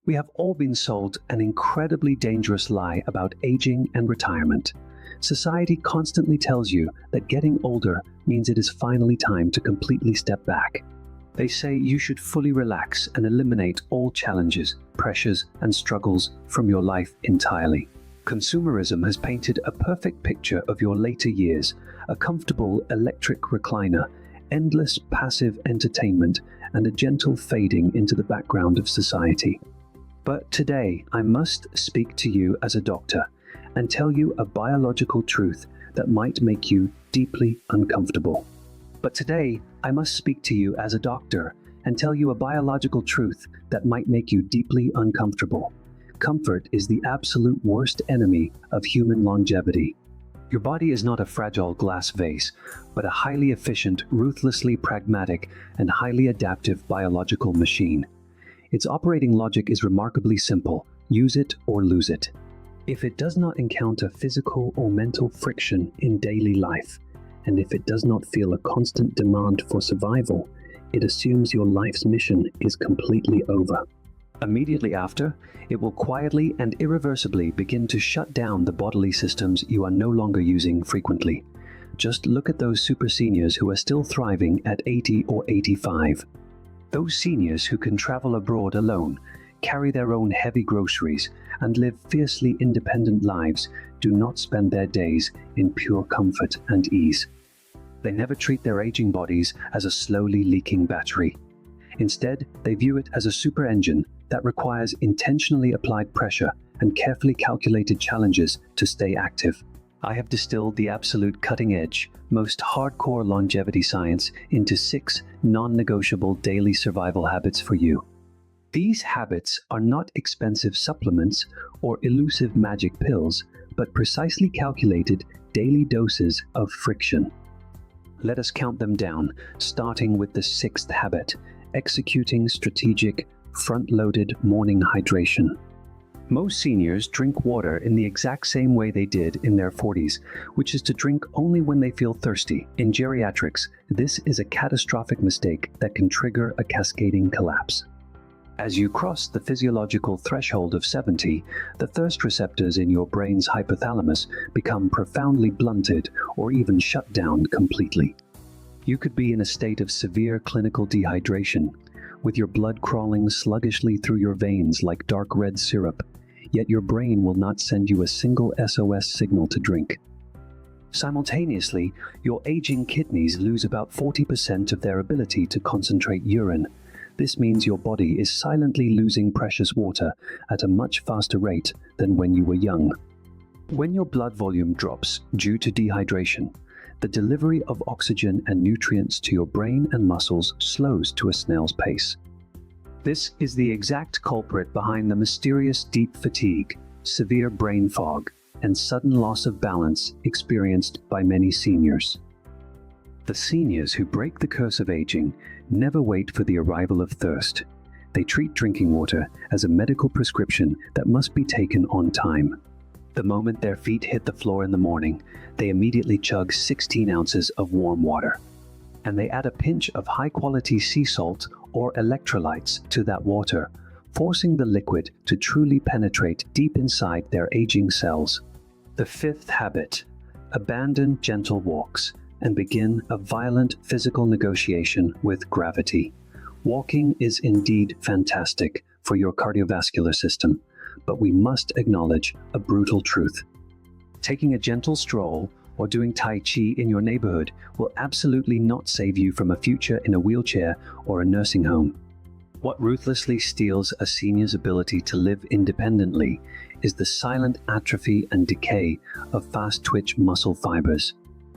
We have all been sold an incredibly dangerous lie about aging and retirement. Society constantly tells you that getting older means it is finally time to completely step back. They say you should fully relax and eliminate all challenges, pressures, and struggles from your life entirely. Consumerism has painted a perfect picture of your later years, a comfortable electric recliner, endless passive entertainment, and a gentle fading into the background of society. But today, I must speak to you as a doctor and tell you a biological truth that might make you deeply uncomfortable. But today, I must speak to you as a doctor and tell you a biological truth that might make you deeply uncomfortable. Comfort is the absolute worst enemy of human longevity. Your body is not a fragile glass vase, but a highly efficient, ruthlessly pragmatic, and highly adaptive biological machine. Its operating logic is remarkably simple: use it or lose it. If it does not encounter physical or mental friction in daily life, and if it does not feel a constant demand for survival, it assumes your life's mission is completely over. Immediately after, it will quietly and irreversibly begin to shut down the bodily systems you are no longer using frequently. Just look at those super seniors who are still thriving at 80 or 85. Those seniors who can travel abroad alone, carry their own heavy groceries, and live fiercely independent lives do not spend their days in pure comfort and ease. They never treat their aging bodies as a slowly leaking battery. Instead, they view it as a super engine that requires intentionally applied pressure and carefully calculated challenges to stay active. I have distilled the absolute cutting-edge, most hardcore longevity science into 6 non-negotiable daily survival habits for you. These habits are not expensive supplements or elusive magic pills, but precisely calculated daily doses of friction. Let us count them down, starting with the 6th habit: executing strategic, front-loaded morning hydration. Most seniors drink water in the exact same way they did in their 40s, which is to drink only when they feel thirsty. In geriatrics, this is a catastrophic mistake that can trigger a cascading collapse. As you cross the physiological threshold of 70, the thirst receptors in your brain's hypothalamus become profoundly blunted or even shut down completely. You could be in a state of severe clinical dehydration, with your blood crawling sluggishly through your veins like dark red syrup, yet your brain will not send you a single SOS signal to drink. Simultaneously, your aging kidneys lose about 40% of their ability to concentrate urine. This means your body is silently losing precious water at a much faster rate than when you were young. When your blood volume drops due to dehydration, the delivery of oxygen and nutrients to your brain and muscles slows to a snail's pace. This is the exact culprit behind the mysterious deep fatigue, severe brain fog, and sudden loss of balance experienced by many seniors. The seniors who break the curse of aging never wait for the arrival of thirst. They treat drinking water as a medical prescription that must be taken on time. The moment their feet hit the floor in the morning, they immediately chug 16 ounces of warm water. And they add a pinch of high-quality sea salt or electrolytes to that water, forcing the liquid to truly penetrate deep inside their aging cells. The 5th habit: abandon gentle walks and begin a violent physical negotiation with gravity. Walking is indeed fantastic for your cardiovascular system, but we must acknowledge a brutal truth. Taking a gentle stroll or doing Tai Chi in your neighborhood will absolutely not save you from a future in a wheelchair or a nursing home. What ruthlessly steals a senior's ability to live independently is the silent atrophy and decay of fast-twitch muscle fibers.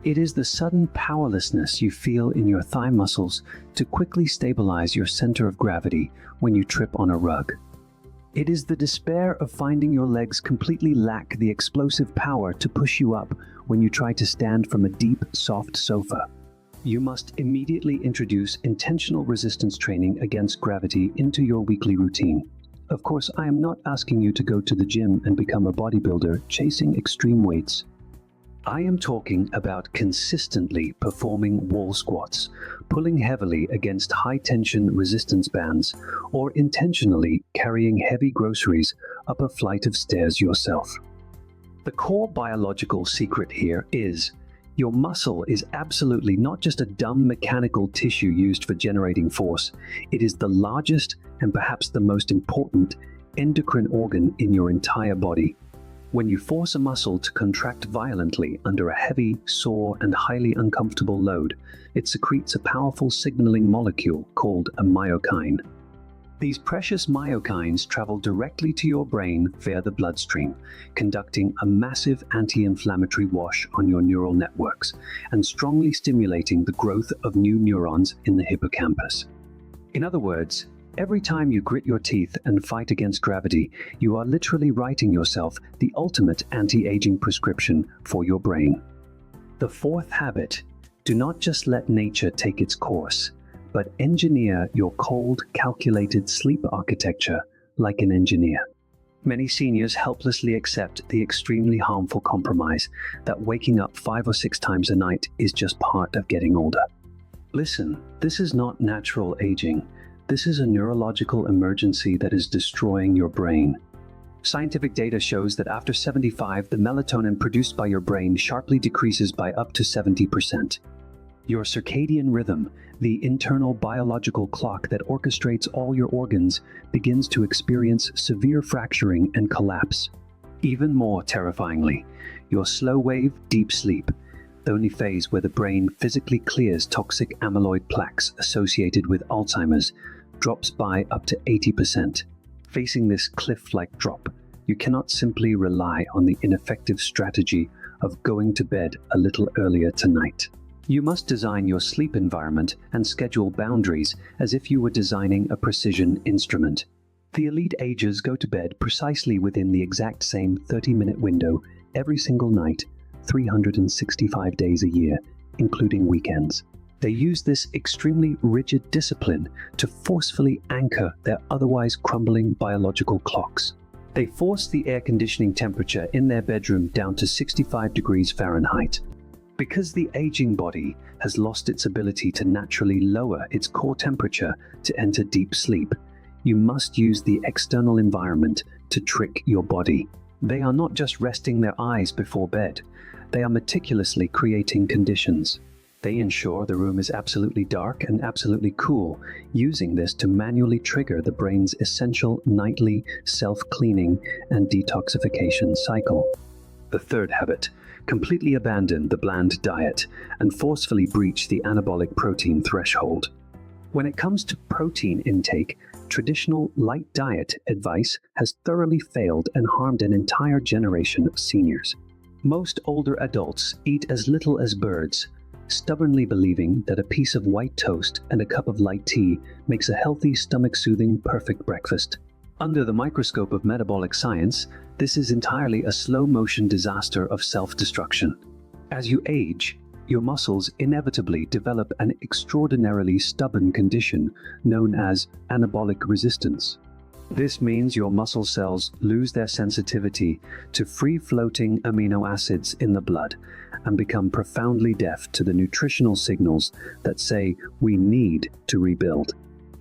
It is the sudden powerlessness you feel in your thigh muscles to quickly stabilize your center of gravity when you trip on a rug. It is the despair of finding your legs completely lack the explosive power to push you up when you try to stand from a deep, soft sofa. You must immediately introduce intentional resistance training against gravity into your weekly routine. Of course, I am not asking you to go to the gym and become a bodybuilder chasing extreme weights. I am talking about consistently performing wall squats, pulling heavily against high-tension resistance bands, or intentionally carrying heavy groceries up a flight of stairs yourself. The core biological secret here is your muscle is absolutely not just a dumb mechanical tissue used for generating force. It is the largest and perhaps the most important endocrine organ in your entire body. When you force a muscle to contract violently under a heavy, sore, and highly uncomfortable load, it secretes a powerful signaling molecule called a myokine. These precious myokines travel directly to your brain via the bloodstream, conducting a massive anti-inflammatory wash on your neural networks and strongly stimulating the growth of new neurons in the hippocampus. In other words, every time you grit your teeth and fight against gravity, you are literally writing yourself the ultimate anti-aging prescription for your brain. The fourth habit: do not just let nature take its course, but engineer your cold, calculated sleep architecture like an engineer. Many seniors helplessly accept the extremely harmful compromise that waking up 5 or 6 times a night is just part of getting older. Listen, this is not natural aging. This is a neurological emergency that is destroying your brain. Scientific data shows that after 75, the melatonin produced by your brain sharply decreases by up to 70%. Your circadian rhythm, the internal biological clock that orchestrates all your organs, begins to experience severe fracturing and collapse. Even more terrifyingly, your slow-wave deep sleep, the only phase where the brain physically clears toxic amyloid plaques associated with Alzheimer's, drops by up to 80%. Facing this cliff-like drop, you cannot simply rely on the ineffective strategy of going to bed a little earlier tonight. You must design your sleep environment and schedule boundaries as if you were designing a precision instrument. The elite agers go to bed precisely within the exact same 30-minute window every single night, 365 days a year, including weekends. They use this extremely rigid discipline to forcefully anchor their otherwise crumbling biological clocks. They force the air conditioning temperature in their bedroom down to 65 degrees Fahrenheit. Because the aging body has lost its ability to naturally lower its core temperature to enter deep sleep, you must use the external environment to trick your body. They are not just resting their eyes before bed, they are meticulously creating conditions. They ensure the room is absolutely dark and absolutely cool, using this to manually trigger the brain's essential nightly self-cleaning and detoxification cycle. The third habit: completely abandon the bland diet and forcefully breach the anabolic protein threshold. When it comes to protein intake, traditional light diet advice has thoroughly failed and harmed an entire generation of seniors. Most older adults eat as little as birds, stubbornly believing that a piece of white toast and a cup of light tea makes a healthy, stomach-soothing, perfect breakfast. Under the microscope of metabolic science, this is entirely a slow-motion disaster of self-destruction. As you age, your muscles inevitably develop an extraordinarily stubborn condition known as anabolic resistance. This means your muscle cells lose their sensitivity to free-floating amino acids in the blood and become profoundly deaf to the nutritional signals that say we need to rebuild.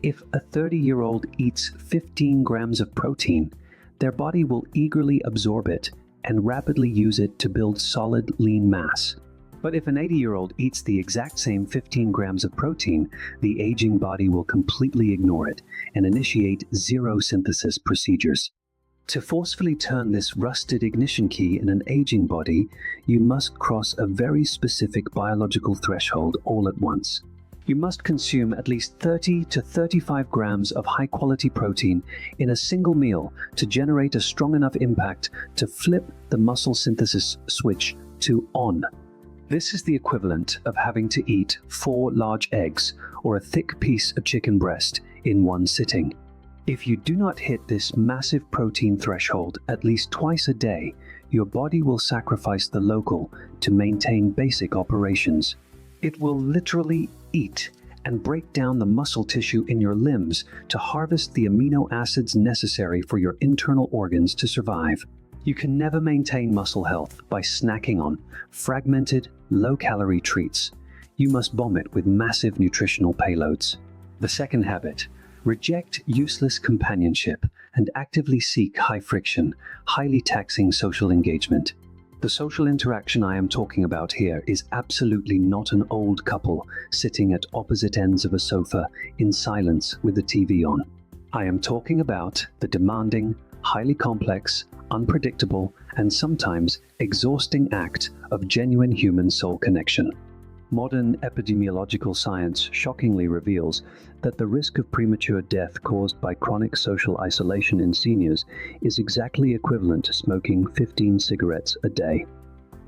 If a 30-year-old eats 15 grams of protein, their body will eagerly absorb it and rapidly use it to build solid, lean mass. But if an 80-year-old eats the exact same 15 grams of protein, the aging body will completely ignore it and initiate zero synthesis procedures. To forcefully turn this rusted ignition key in an aging body, you must cross a very specific biological threshold all at once. You must consume at least 30 to 35 grams of high-quality protein in a single meal to generate a strong enough impact to flip the muscle synthesis switch to on. This is the equivalent of having to eat 4 large eggs or a thick piece of chicken breast in one sitting. If you do not hit this massive protein threshold at least twice a day, your body will sacrifice the local to maintain basic operations. It will literally eat and break down the muscle tissue in your limbs to harvest the amino acids necessary for your internal organs to survive. You can never maintain muscle health by snacking on fragmented, low-calorie treats. You must vomit with massive nutritional payloads. The second habit: reject useless companionship and actively seek high-friction, highly taxing social engagement. The social interaction I am talking about here is absolutely not an old couple sitting at opposite ends of a sofa in silence with the TV on. I am talking about the demanding, highly complex, unpredictable, and sometimes exhausting act of genuine human soul connection. Modern epidemiological science shockingly reveals that the risk of premature death caused by chronic social isolation in seniors is exactly equivalent to smoking 15 cigarettes a day.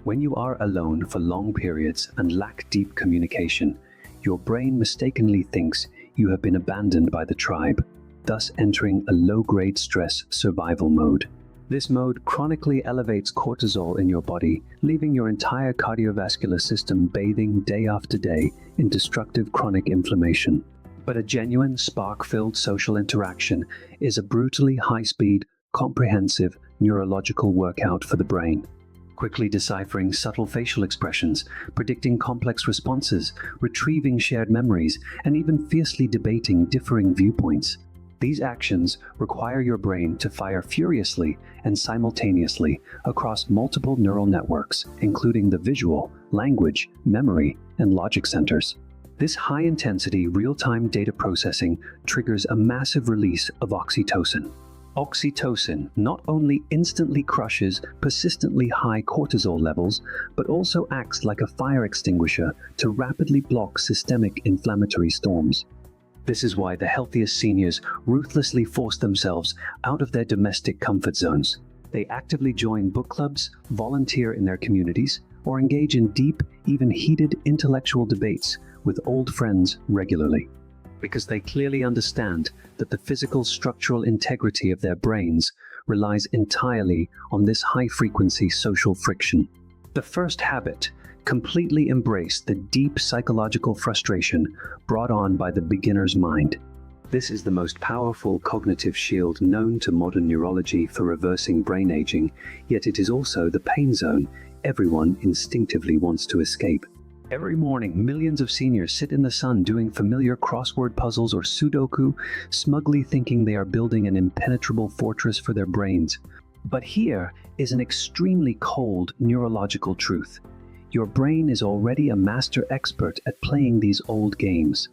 When you are alone for long periods and lack deep communication, your brain mistakenly thinks you have been abandoned by the tribe, thus entering a low-grade stress survival mode. This mode chronically elevates cortisol in your body, leaving your entire cardiovascular system bathing day after day in destructive chronic inflammation. But a genuine, spark-filled social interaction is a brutally high-speed, comprehensive neurological workout for the brain. Quickly deciphering subtle facial expressions, predicting complex responses, retrieving shared memories, and even fiercely debating differing viewpoints. These actions require your brain to fire furiously and simultaneously across multiple neural networks, including the visual, language, memory, and logic centers. This high-intensity, real-time data processing triggers a massive release of oxytocin. Oxytocin not only instantly crushes persistently high cortisol levels, but also acts like a fire extinguisher to rapidly block systemic inflammatory storms. This is why the healthiest seniors ruthlessly force themselves out of their domestic comfort zones. They actively join book clubs, volunteer in their communities, or engage in deep, even heated intellectual debates with old friends regularly. Because they clearly understand that the physical structural integrity of their brains relies entirely on this high-frequency social friction. The first habit: completely embrace the deep psychological frustration brought on by the beginner's mind. This is the most powerful cognitive shield known to modern neurology for reversing brain aging, yet it is also the pain zone everyone instinctively wants to escape. Every morning, millions of seniors sit in the sun doing familiar crossword puzzles or Sudoku, smugly thinking they are building an impenetrable fortress for their brains. But here is an extremely cold neurological truth. Your brain is already a master expert at playing these old games.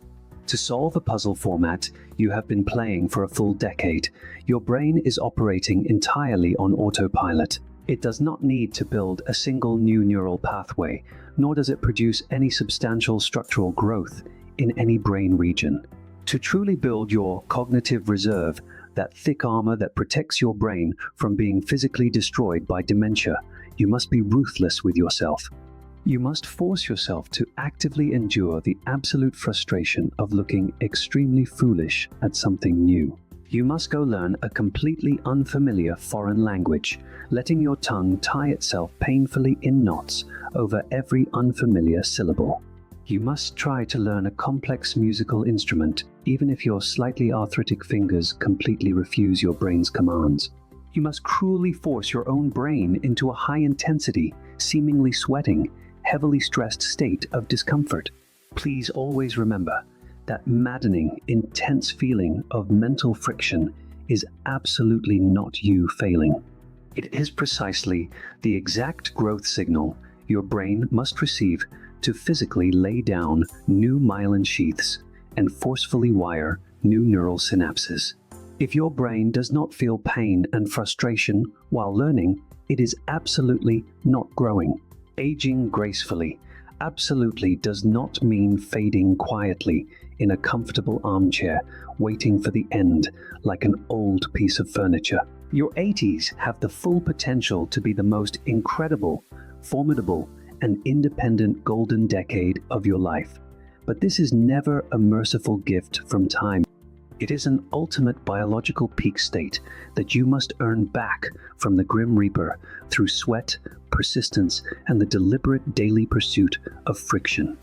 To solve a puzzle format you have been playing for a full decade, your brain is operating entirely on autopilot. It does not need to build a single new neural pathway, nor does it produce any substantial structural growth in any brain region. To truly build your cognitive reserve, that thick armor that protects your brain from being physically destroyed by dementia, you must be ruthless with yourself. You must force yourself to actively endure the absolute frustration of looking extremely foolish at something new. You must go learn a completely unfamiliar foreign language, letting your tongue tie itself painfully in knots over every unfamiliar syllable. You must try to learn a complex musical instrument, even if your slightly arthritic fingers completely refuse your brain's commands. You must cruelly force your own brain into a high-intensity, seemingly sweating, heavily stressed state of discomfort. Please always remember that maddening, intense feeling of mental friction is absolutely not you failing. It is precisely the exact growth signal your brain must receive to physically lay down new myelin sheaths and forcefully wire new neural synapses. If your brain does not feel pain and frustration while learning, it is absolutely not growing. Aging gracefully absolutely does not mean fading quietly in a comfortable armchair, waiting for the end like an old piece of furniture. Your 80s have the full potential to be the most incredible, formidable, and independent golden decade of your life. But this is never a merciful gift from time. It is an ultimate biological peak state that you must earn back from the Grim Reaper through sweat, persistence, and the deliberate daily pursuit of friction.